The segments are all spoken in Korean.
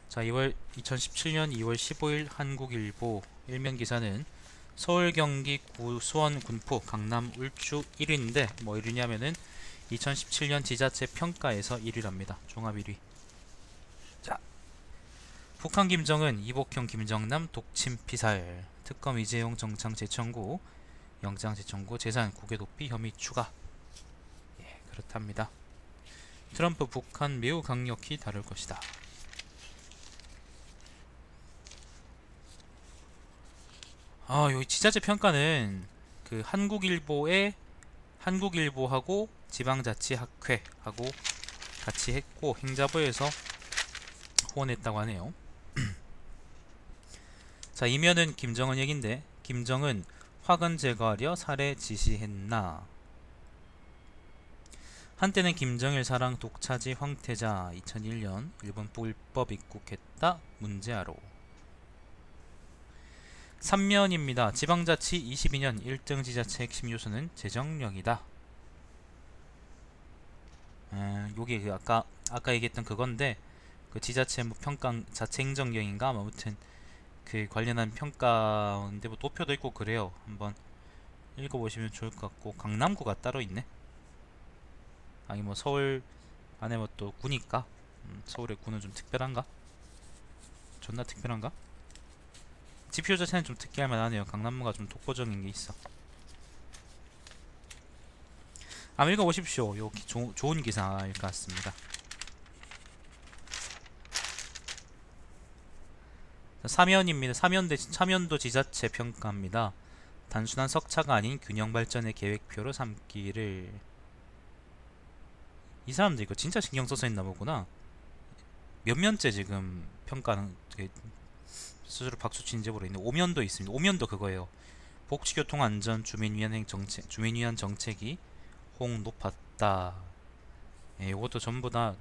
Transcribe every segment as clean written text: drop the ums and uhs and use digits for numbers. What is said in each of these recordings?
자, 2017년 2월 15일 한국일보 일면 기사는 서울, 경기, 수원, 군포, 강남, 울주 1위인데 뭐 1위냐면은 2017년 지자체 평가에서 1위랍니다. 종합 1위. 자, 북한 김정은, 이복형 김정남 독침 피살, 특검 이재용 정창 재청구, 영장 재청구, 재산 국외 도피 혐의 추가. 예, 그렇답니다. 트럼프 북한 매우 강력히 다룰 것이다. 여기 지자체 평가는 그 한국일보하고 지방자치학회하고 같이 했고 행자부에서 후원했다고 하네요. 자, 이면은 김정은 얘긴데, 김정은 화근 제거하려 살해 지시했나. 한때는 김정일 사랑 독차지 황태자. 2001년 일본 불법 입국했다 문제아로. 3면입니다. 지방자치 22년 1등 지자체 핵심 요소는 재정력이다. 요게 그 아까 얘기했던 그건데, 그 지자체 뭐 평가 자체 행정력인가 뭐 아무튼 그 관련한 평가인데 뭐 도표도 있고 그래요. 한번 읽어보시면 좋을 것 같고, 강남구가 따로 있네. 아니 뭐 서울 안에 뭐 또 구니까 서울의 구는 좀 특별한가? 존나 특별한가? 지표 자체는 좀 특이할 만하네요. 강남구가 좀 독보적인 게 있어. 한번 읽어보십시오. 요 좋은 기사일 것 같습니다. 3면입니다. 3면도 지자체 평가입니다. 단순한 석차가 아닌 균형 발전의 계획표로 삼기를. 이 사람들 이거 진짜 신경 써서 했나 보구나. 몇 면째 지금 평가는 스스로 박수 친 제보로 있는데 5면도 있습니다. 5면도 그거예요. 복지교통안전 주민위한 정책이 홍 높았다. 예, 이것도 전부 다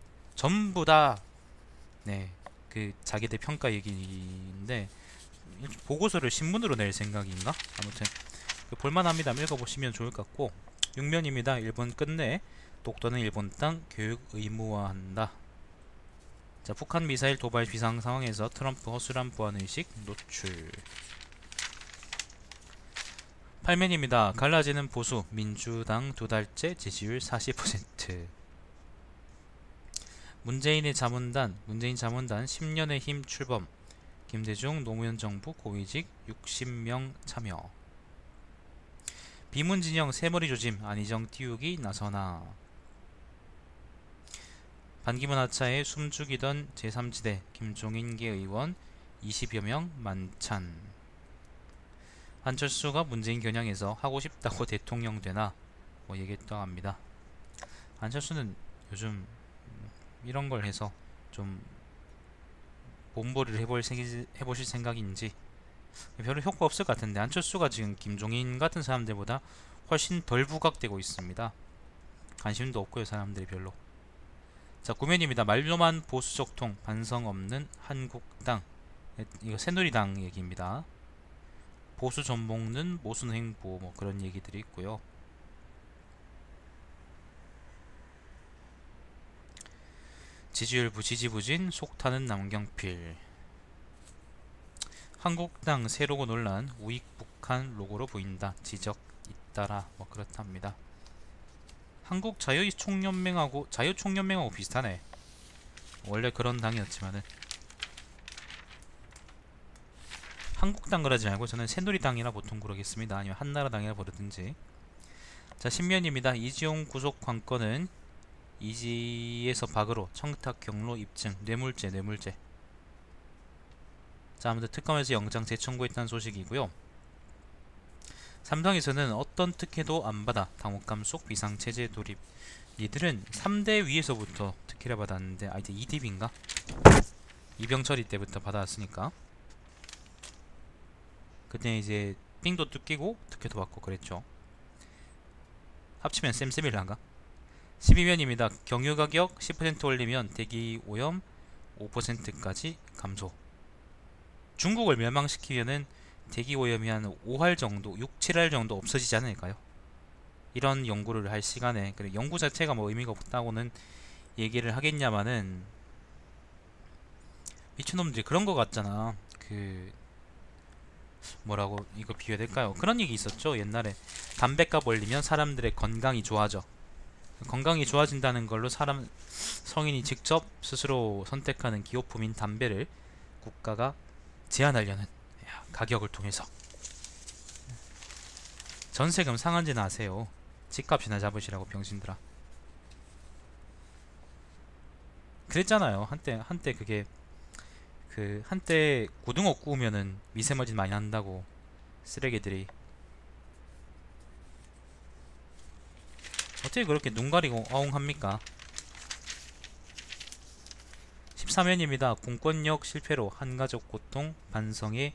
네, 그 자기들 평가 얘기인데 보고서를 신문으로 낼 생각인가? 아무튼 볼만합니다. 읽어보시면 좋을 것 같고, 6면입니다. 일본 끝내 독도는 일본 땅 교육 의무화한다. 자, 북한 미사일 도발 비상 상황에서 트럼프 허술한 보안의식 노출. 8면입니다. 갈라지는 보수 민주당 두 달째 지지율 40%. 문재인 자문단 10년의 힘 출범. 김대중 노무현 정부 고위직 60명 참여. 비문진영 새머리 조짐 안희정 띄우기 나서나. 반기문 하차에 숨죽이던 제3지대 김종인계 의원 20여 명 만찬. 안철수가 문재인 겨냥해서 하고 싶다고 대통령 되나 뭐 얘기했다고 합니다. 안철수는 요즘 이런 걸 해서 좀 몸벌이를 해보실 생각인지 별로 효과 없을 것 같은데, 안철수가 지금 김종인 같은 사람들보다 훨씬 덜 부각되고 있습니다. 관심도 없고요, 사람들이 별로. 자, 9면입니다. 말로만 보수적통 반성 없는 한국당. 이거 새누리당 얘기입니다. 보수 전복는 모순 행보 뭐 그런 얘기들이 있고요. 지지율 지지부진 속타는 남경필. 한국당 새 로고 논란 우익 북한 로고로 보인다 지적 잇따라 뭐 그렇답니다. 한국 자유총연맹하고 비슷하네. 원래 그런 당이었지만은. 한국당 그러지 말고 저는 새누리당이라 보통 그러겠습니다. 아니면 한나라당이라 부르든지. 자, 10면입니다. 이지용 구속 관건은 이지에서 박으로 청탁 경로 입증 뇌물죄. 자, 아무튼 특검에서 영장 재청구했다는 소식이고요. 삼성에서는 어떤 특혜도 안 받아 당혹감 속 비상체제 돌입. 얘들은 3대 위에서부터 특혜를 받았는데, 이제 2딥인가? 이병철이 때부터 받아왔으니까 그때 이제 삥도 뜯기고 특혜도 받고 그랬죠. 합치면 쌤쌤일란가? 12면입니다. 경유가격 10% 올리면 대기 오염 5%까지 감소. 중국을 멸망시키면은 대기 오염이 한 5할 정도, 6, 7할 정도 없어지지 않을까요? 이런 연구를 할 시간에, 그래 연구 자체가 뭐 의미가 없다고는 얘기를 하겠냐마는 미친놈들이 그런 거 같잖아. 그 뭐라고 이거 비교해야 될까요? 그런 얘기 있었죠 옛날에. 담뱃값 올리면 사람들의 건강이 좋아져. 건강이 좋아진다는 걸로 성인이 직접 스스로 선택하는 기호품인 담배를 국가가 제한하려는 가격을 통해서. 전세금 상한제나 하세요. 집값이나 잡으시라고 병신들아. 그랬잖아요. 한때 그게 한때 고등어 구우면은 미세먼지 많이 난다고 쓰레기들이. 어떻게 그렇게 눈 가리고 어웅합니까? 13회입니다. 공권력 실패로 한가족 고통 반성의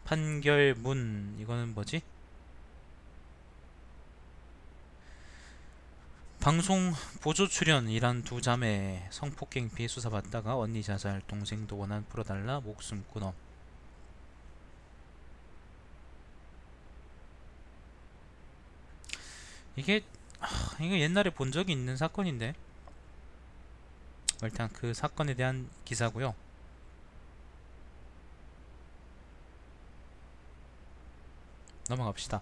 판결문. 이거는 뭐지? 방송 보조 출연이란 두 자매 성폭행 피해 수사받다가 언니 자살, 동생도 원한 풀어달라 목숨 끊어. 이게 이거 옛날에 본 적이 있는 사건인데, 일단 그 사건에 대한 기사고요. 넘어갑시다.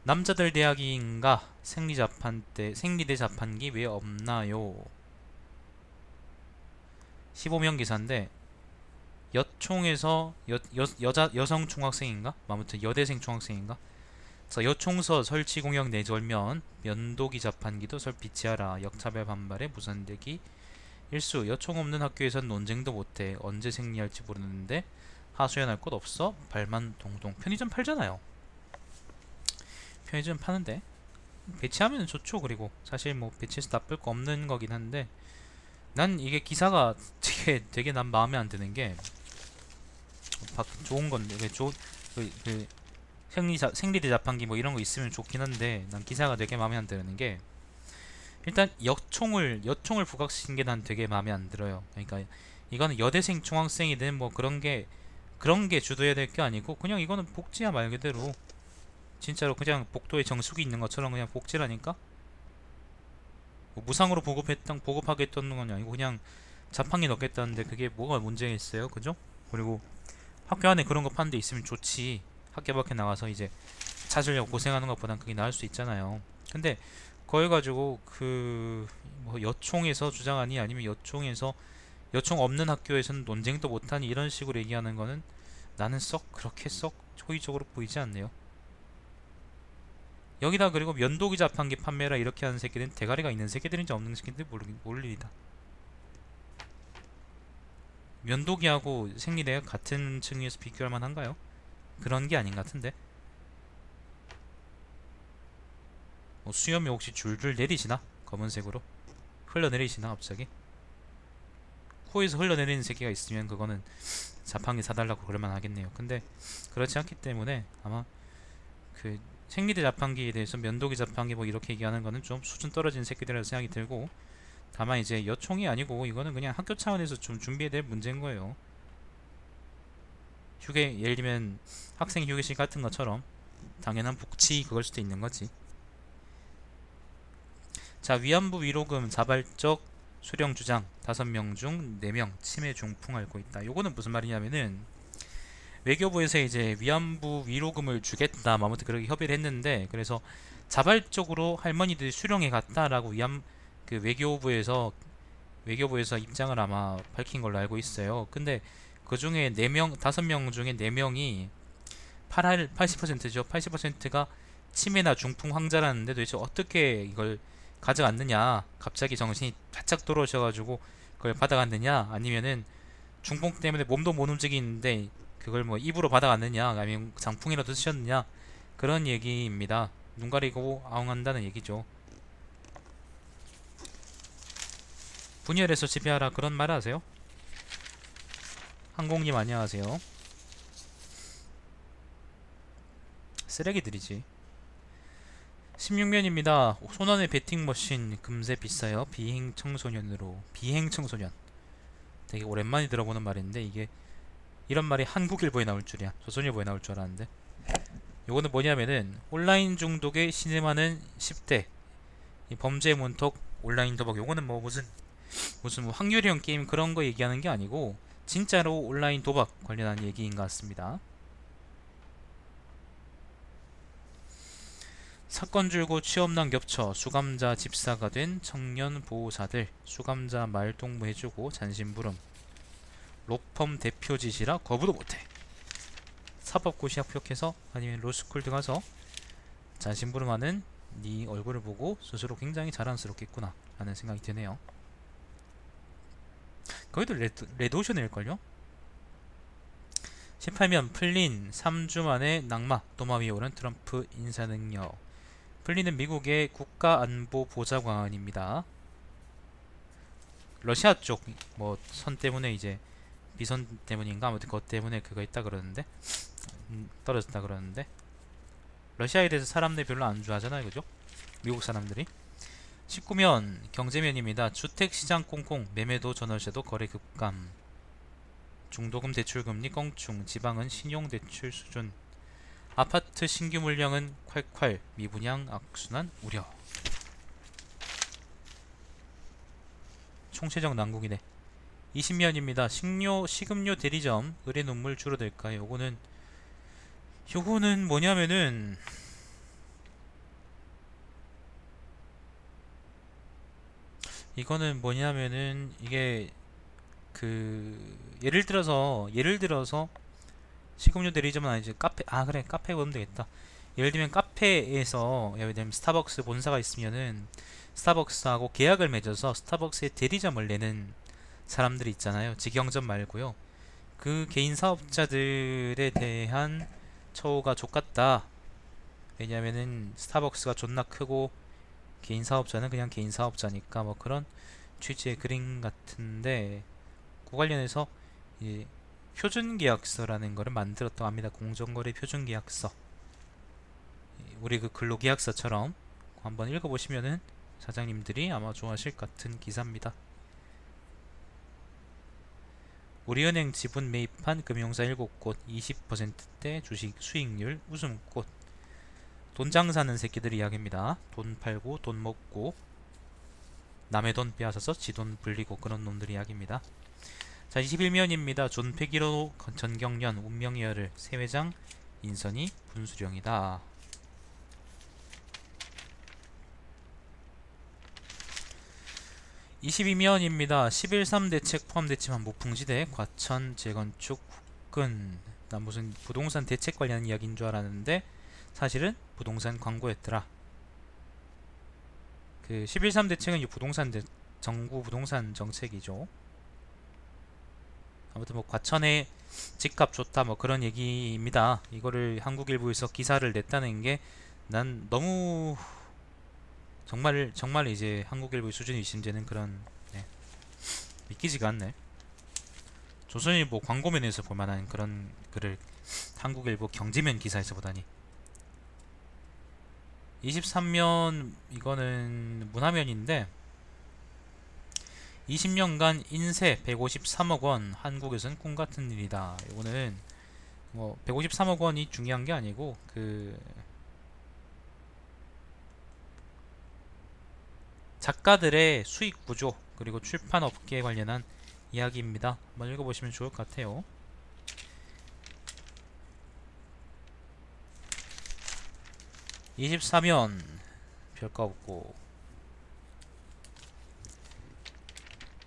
남자들 대학인가 생리대 자판기 왜 없나요? 15명 기사인데 여총에서 여성 총학생인가? 아무튼 여대생 총학생인가? 그래서 여총서 설치 공역 내절면 면도기 자판기도 설비치하라. 역차별 반발에 무산되기. 일수 여총 없는 학교에선 논쟁도 못해. 언제 생리할지 모르는데 하소연할 곳 없어? 발만 동동. 편의점 팔잖아요. 편의점 파는데 배치하면 좋죠. 그리고 사실 뭐 배치해서 나쁠 거 없는 거긴 한데, 난 이게 기사가 되게 난 마음에 안 드는 게, 좋은 건데 생리대 자판기 뭐 이런 거 있으면 좋긴 한데, 난 기사가 되게 마음에 안 드는 게, 일단 여총을 부각시킨 게 난 되게 마음에 안 들어요. 그러니까 이거는 여대생 중학생이든 뭐 그런 게 주도해야 될 게 아니고, 그냥 이거는 복지야. 말 그대로 진짜로 그냥 복도에 정수기 있는 것처럼 그냥 복지라니까. 뭐 무상으로 보급하겠다는 건 아니고 그냥 자판기 넣겠다는데 그게 뭐가 문제가 있어요, 그죠? 그리고 학교 안에 그런 거 파는 데 있으면 좋지. 학교 밖에 나가서 이제 찾으려고 고생하는 것보단 그게 나을 수 있잖아요. 근데 그걸 가지고 뭐 여총에서 주장하니, 아니면 여총 없는 학교에서는 논쟁도 못하니, 이런 식으로 얘기하는 거는 나는 그렇게 호의적으로 보이지 않네요. 여기다 그리고 면도기 자판기 판매라 이렇게 하는 새끼들은 대가리가 있는 새끼들인지 없는 새끼들인지 모를 일이다. 면도기하고 생리대가 같은 층에서 비교할 만한가요? 그런 게 아닌 것 같은데. 뭐 수염이 혹시 줄줄 내리시나? 검은색으로 흘러내리시나 갑자기? 코에서 흘러내리는 새끼가 있으면 그거는 자판기 사달라고 그럴만 하겠네요. 근데 그렇지 않기 때문에 아마 그 생리대 자판기에 대해서 면도기 자판기 뭐 이렇게 얘기하는 거는 좀 수준 떨어진 새끼들이라고 생각이 들고, 다만 이제 여총이 아니고 이거는 그냥 학교 차원에서 좀 준비해야 될 문제인 거예요. 예를 들면 학생 휴게실 같은 것처럼 당연한 복지 그걸 수도 있는 거지. 자, 위안부 위로금 자발적 수령 주장 5명 중 4명 치매 중풍 앓고 있다. 요거는 무슨 말이냐면은, 외교부에서 이제 위안부 위로금을 주겠다, 아무튼 그렇게 협의를 했는데, 그래서 자발적으로 할머니들이 수령해 갔다라고 외교부에서 입장을 아마 밝힌 걸로 알고 있어요. 근데 그 중에 5명 중에 4명이 80%죠. 80%가 치매나 중풍 환자라는데, 도대체 어떻게 이걸 가져갔느냐, 갑자기 정신이 바짝 돌아오셔가지고 그걸 받아갔느냐, 아니면은 중풍 때문에 몸도 못 움직이는데 그걸 뭐 입으로 받아갔느냐, 아니면 장풍이라도 쓰셨느냐, 그런 얘기입니다. 눈 가리고 아웅한다는 얘기죠. 분열해서 지배하라, 그런 말 하세요? 항공님 안녕하세요. 쓰레기들이지. 16면입니다. 손안의 배팅머신 금세 비싸요. 비행 청소년. 되게 오랜만에 들어보는 말인데, 이게 이런 말이 한국일보에 나올 줄이야. 조선일보에 나올 줄 알았는데. 요거는 뭐냐면은, 온라인 중독에 신음하는 10대 이 범죄 문턱 온라인 도박. 요거는 뭐 무슨 뭐 확률형 게임 그런 거 얘기하는 게 아니고, 진짜로 온라인 도박 관련한 얘기인 것 같습니다. 사건 줄고 취업난 겹쳐 수감자 집사가 된 청년 보호사들, 수감자 말동무해주고 잔심부름, 로펌 대표짓이라 거부도 못해. 사법고시 합격해서 아니면 로스쿨 들어가서 잔심부름하는 네 얼굴을 보고 스스로 굉장히 자랑스럽겠구나 라는 생각이 드네요. 거기도 레드오션일걸요? 18면 플린 3주 만에 낙마, 도마 위에 오른 트럼프 인사능력. 플린은 미국의 국가안보보좌관입니다. 러시아 쪽 뭐 선 때문에 이제 비선 때문인가 아무튼 그것 때문에 그거 있다 그러는데 떨어졌다 그러는데 러시아에 대해서 사람들이 별로 안 좋아하잖아요, 그죠? 미국 사람들이. 19면 경제면입니다. 주택시장 꽁꽁, 매매도 전월세도 거래 급감, 중도금 대출금리 껑충, 지방은 신용대출 수준, 아파트 신규 물량은 콸콸, 미분양 악순환 우려. 총체적 난국이네. 20면입니다. 식음료 대리점 의뢰 눈물 줄어들까요? 요거는 뭐냐면은 이거는 뭐냐면은 이게 예를 들어서 식음료 대리점은 아니지, 카페, 그래, 카페 보면 되겠다. 예를 들면 카페에서 예를 들면 스타벅스 본사가 있으면은 스타벅스하고 계약을 맺어서 스타벅스의 대리점을 내는 사람들이 있잖아요. 직영점 말고요. 그 개인 사업자들에 대한 처우가 족같다. 왜냐면은 스타벅스가 존나 크고 개인 사업자는 그냥 개인 사업자니까, 뭐 그런 취지의 그림 같은데, 그 관련해서 이제 표준계약서라는 거를 만들었다고 합니다. 공정거래 표준계약서. 우리 그 근로계약서처럼 한번 읽어보시면은 사장님들이 아마 좋아하실 것 같은 기사입니다. 우리은행 지분 매입한 금융사 7곳, 20%대 주식 수익률 웃음꽃. 돈 장사는 새끼들 이야기입니다. 돈 팔고 돈 먹고 남의 돈 빼앗아서 지 돈 불리고 그런 놈들 이야기입니다. 자, 21면입니다. 존폐기로 전경련 운명의 열을, 새 회장 인선이 분수령이다. 22면입니다. 11.3 대책 포함됐지만 무풍지대, 과천 재건축 후끈. 난 무슨 부동산 대책 관련 이야기인 줄 알았는데 사실은 부동산 광고였더라. 그 11.3 대책은 이 정부 부동산 정책이죠. 아무튼 뭐 과천에 집값 좋다 뭐 그런 얘기입니다. 이거를 한국일보에서 기사를 냈다는 게 난 너무 정말 이제 한국일보의 수준이 이신되는 그런, 네, 믿기지가 않네. 조선일보 광고면에서 볼만한 그런 글을 한국일보 경제면 기사에서 보다니. 23면 이거는 문화면인데 20년간 인세 153억원, 한국에선 꿈같은 일이다. 이거는 뭐 153억원이 중요한 게 아니고 작가들의 수익 구조 그리고 출판 업계에 관련한 이야기입니다. 한번 읽어보시면 좋을 것 같아요. (24면) 별거 없고,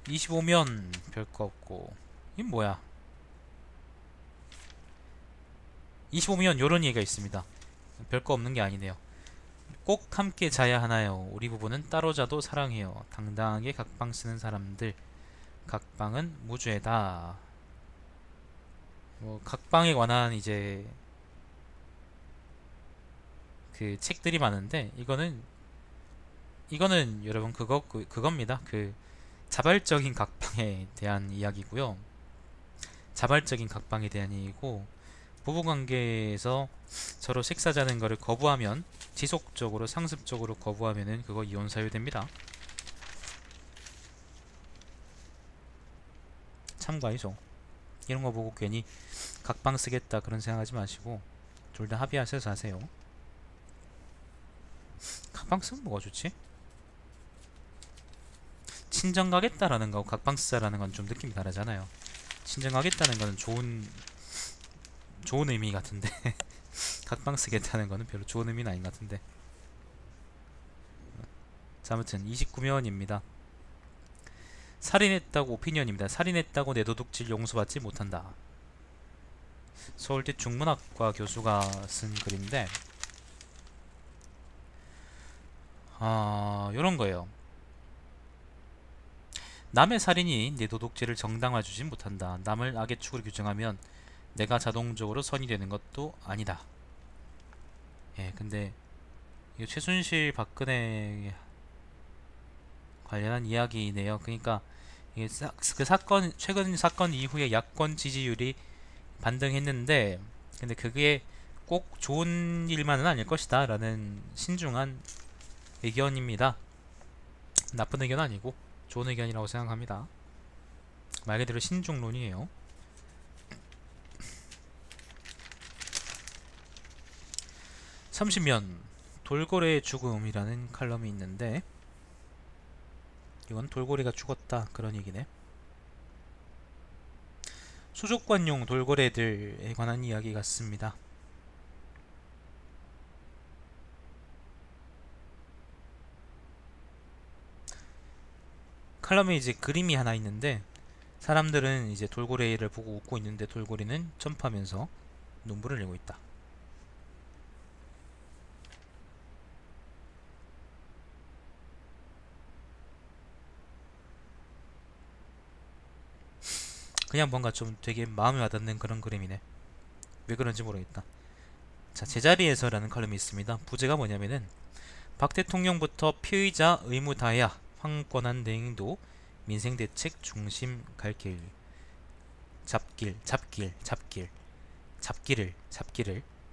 25면 별거 없고. 이건 뭐야? 25면 요런 얘기가 있습니다. 별거 없는 게 아니네요. 꼭 함께 자야 하나요? 우리 부부는 따로 자도 사랑해요. 당당하게 각방 쓰는 사람들, 각방은 무죄다. 뭐 각방에 관한 이제 그 책들이 많은데 이거는 여러분 그겁니다. 자발적인 각방에 대한 이야기고요. 자발적인 각방에 대한 얘기고, 부부관계에서 서로 식사 자는 거를 거부하면, 지속적으로 상습적으로 거부하면은 그거 이혼 사유됩니다. 참고하이소. 이런 거 보고 괜히 각방 쓰겠다 그런 생각하지 마시고 둘 다 합의하셔서 하세요. 각방 쓰면 뭐가 좋지? 친정 가겠다라는 거하고 각방 쓰자라는 건 좀 느낌이 다르잖아요. 신청하겠다는 거는 좋은 의미 같은데 각방 쓰겠다는 거는 별로 좋은 의미는 아닌 것 같은데. 자, 아무튼 29면입니다. 살인했다고 오피니언입니다. 살인했다고 내 도둑질 용서받지 못한다. 서울대 중문학과 교수가 쓴 글인데, 요런 거예요. 남의 살인이 내 도둑질을 정당화주지 못한다. 남을 악의 축으로 규정하면 내가 자동적으로 선이 되는 것도 아니다. 예, 근데 이거 최순실 박근혜 관련한 이야기네요. 그러니까 이게 그 사건, 최근 사건 이후에 야권 지지율이 반등했는데, 근데 그게 꼭 좋은 일만은 아닐 것이다 라는 신중한 의견입니다. 나쁜 의견은 아니고 좋은 의견이라고 생각합니다. 말 그대로 신중론이에요. 30면 돌고래의 죽음이라는 칼럼이 있는데, 이건 돌고래가 죽었다 그런 얘기네. 수족관용 돌고래들에 관한 이야기 같습니다. 칼럼에 이제 그림이 하나 있는데, 사람들은 이제 돌고래를 보고 웃고 있는데 돌고래는 점프하면서 눈물을 흘리고 있다. 그냥 뭔가 좀 되게 마음에 와닿는 그런 그림이네. 왜 그런지 모르겠다. 자, 제자리에서라는 칼럼이 있습니다. 부제가 뭐냐면은 박 대통령부터 피의자 의무 다해야 황권한 대행도 민생대책 중심 갈길 잡기를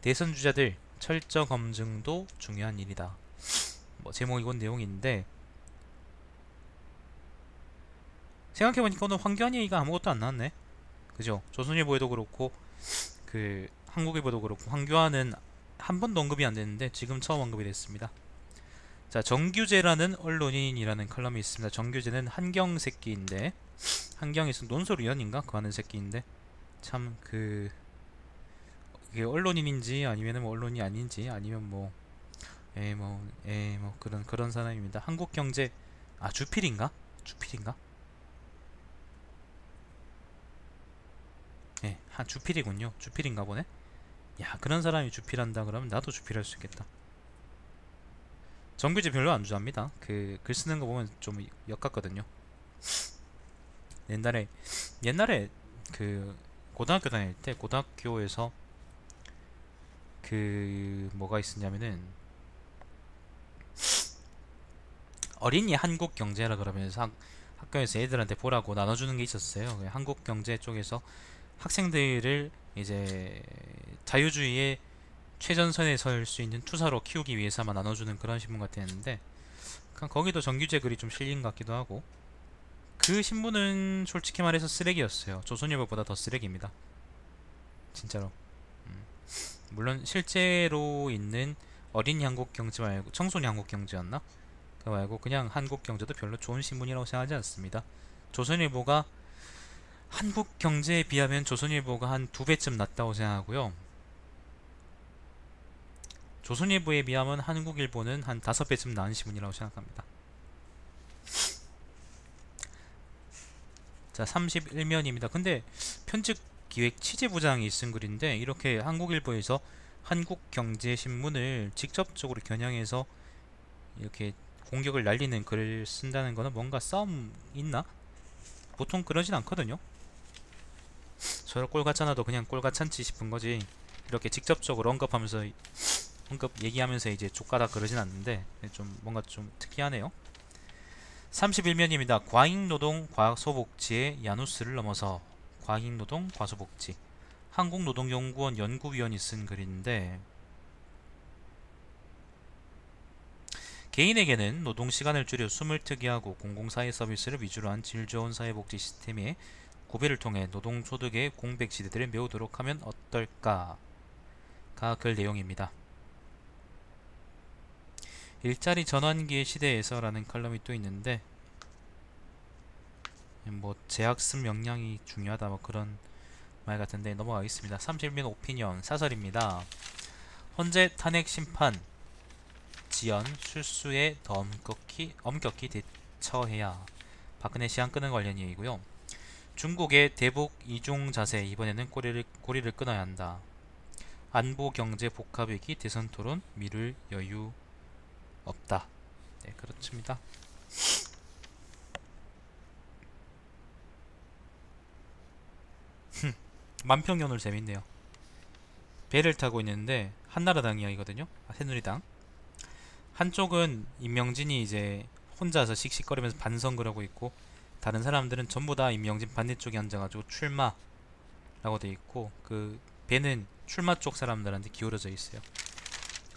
대선 주자들 철저 검증도 중요한 일이다. 뭐 제목이건 내용인데, 생각해보니까 오늘 황교안 얘기가 아무것도 안 나왔네. 그죠? 조선일보에도 그렇고 그 한국일보도 그렇고 황교안은 한 번도 언급이 안 됐는데 지금 처음 언급이 됐습니다. 자, 정규재라는 언론인이라는 칼럼이 있습니다. 정규재는 한경 새끼인데, 한경에서 논설위원인가? 그 하는 새끼인데, 참 이게 언론인인지 아니면 뭐 언론이 아닌지 아니면 뭐 그런 사람입니다. 한국경제, 주필인가? 예, 주필이군요. 주필인가 보네. 야, 그런 사람이 주필한다 그러면 나도 주필할 수 있겠다. 정규제 별로 안 좋아합니다. 그 글 쓰는 거 보면 좀 역같거든요. 옛날에 그 고등학교 다닐 때 고등학교에서 그 뭐가 있었냐면은 어린이 한국 경제라 그러면서 학교에서 애들한테 보라고 나눠주는 게 있었어요. 한국 경제 쪽에서 학생들을 이제 자유주의의 최전선에 설 수 있는 투사로 키우기 위해서만 나눠주는 그런 신문 같았는데, 거기도 정규제 글이 좀 실린 것 같기도 하고, 그 신문은 솔직히 말해서 쓰레기였어요. 조선일보보다 더 쓰레기입니다. 진짜로. 물론 실제로 있는 어린이 한국경제 말고 청소년 한국경제였나? 그거 말고 그냥 한국경제도 별로 좋은 신문이라고 생각하지 않습니다. 조선일보가 한국경제에 비하면 조선일보가 한 2배쯤 낫다고 생각하고요. 조선일보에 비하면 한국일보는 한 5배쯤 나은 신문이라고 생각합니다. 자, 31면입니다. 근데 편집 기획 취재부장이 쓴 글인데, 이렇게 한국일보에서 한국경제신문을 직접적으로 겨냥해서 이렇게 공격을 날리는 글을 쓴다는 거는 뭔가 싸움 있나? 보통 그러진 않거든요. 저럴 꼴 같잖아도 그냥 꼴 같잖지 싶은 거지, 이렇게 직접적으로 얘기하면서 이제 족가다 그러진 않는데, 좀 뭔가 좀 특이하네요. 31면입니다. 과잉노동 과소복지의 야누스를 넘어서. 과잉노동 과소복지, 한국노동연구원 연구위원이 쓴 글인데, 개인에게는 노동시간을 줄여 숨을 트게 하고 공공사회 서비스를 위주로 한 질 좋은 사회복지 시스템의 구별을 통해 노동소득의 공백시대들을 메우도록 하면 어떨까가 글 내용입니다. 일자리 전환기의 시대에서 라는 칼럼이 또 있는데, 뭐 제학습 역량이 중요하다 뭐 그런 말 같은데 넘어가겠습니다. 31민 오피니언 사설입니다. 헌재 탄핵 심판 지연 실수에 더 엄격히 대처해야. 박근혜 시한 끄는 관련 얘기고요. 중국의 대북 이중 자세 이번에는 꼬리를 끊어야 한다. 안보 경제 복합 위기 대선 토론 미룰 여유 없다. 네, 그렇습니다. 만평이 오늘 재밌네요. 배를 타고 있는데 한나라당 이야기거든요. 새누리당. 한쪽은 임명진이 이제 혼자서 씩씩거리면서 반성을 하고 있고, 다른 사람들은 전부 다 임명진 반대쪽에 앉아가지고 출마라고 돼 있고, 그 배는 출마 쪽 사람들한테 기울어져 있어요.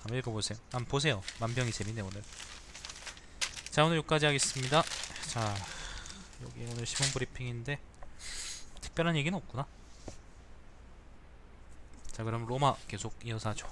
한번 읽어보세요. 한번 보세요. 만병이 재밌네 오늘. 자, 오늘 여기까지 하겠습니다. 자, 여기 오늘 시범 브리핑인데 특별한 얘기는 없구나. 자, 그럼 로마 계속 이어서 하죠.